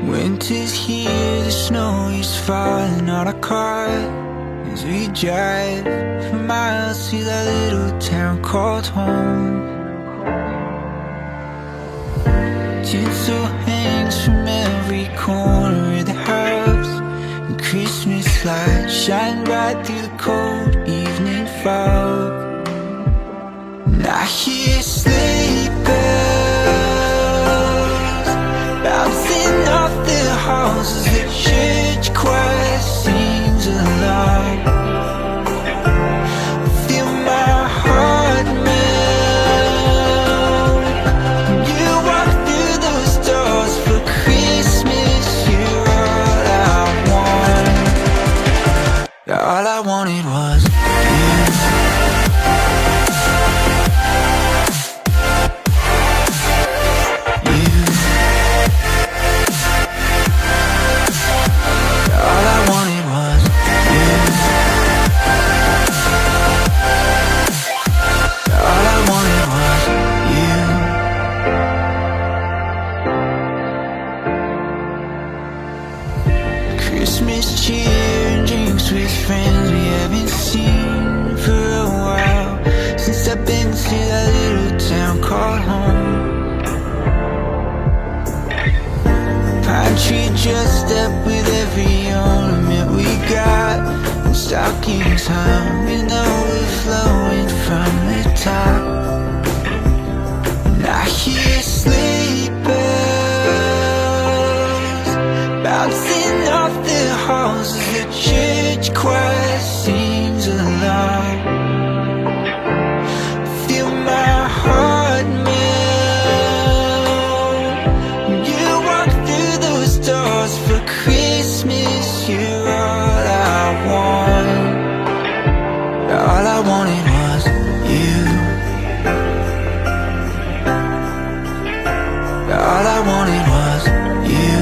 Winter's here, the snow is falling on our car as we drive for miles to that little town called home. Tinsel hangs from every corner of the house, and Christmas lights shine bright through the cold evening fog. And I hear sleigh bells bouncing off the halls as the church choir sings along. I feel my heart melt when you walk through those doors for Christmas. You're all I want. All I wanted was you. Christmas cheer and drinks with friends we haven't seen for a while, since I've been to that little town called home. Pine tree dressed up with every ornament we got, and stockings hung with overflowing from the top. And I hear sleigh bells bouncing off the halls as the church choir sings along. Feel my heart melt when you walk through those doors for Christmas. You're all I want. All I wanted was you. All I wanted was you.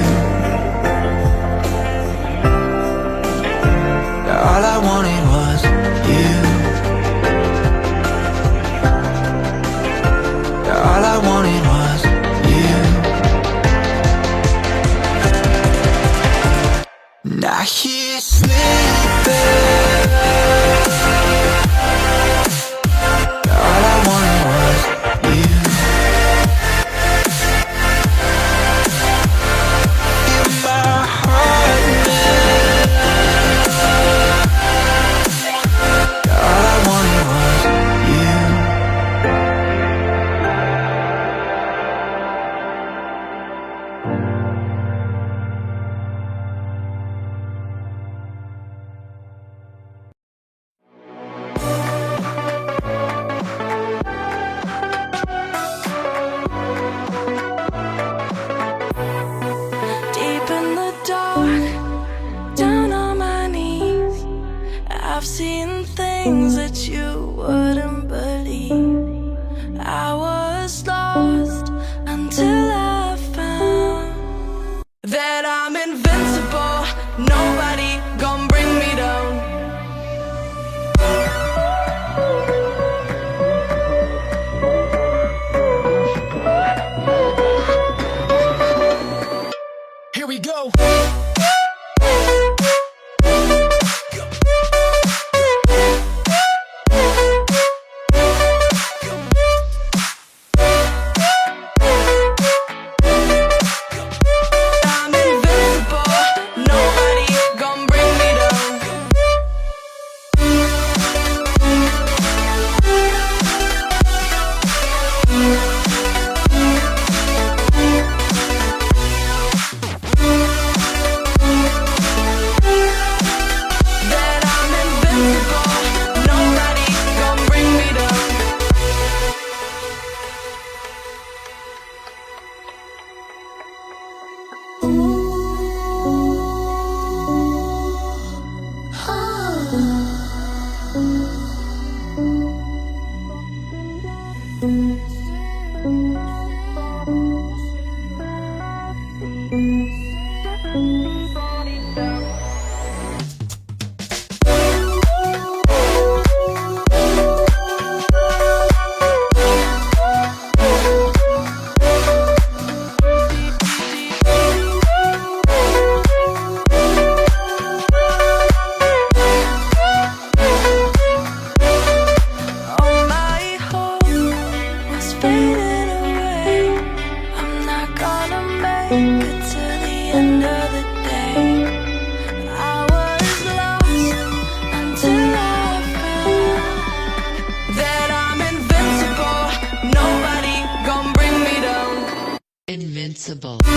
All I wanted was you. All I wanted was you. And I hear sleigh bells. All I wanted was you. Feel my heart melt. All I wanted was you. Deep in the dark, down on my knees, I've seen things that you wouldn't believe. I was lost until I found that I'm invincible. Nobody gon' bring me down. Here we go. Simple.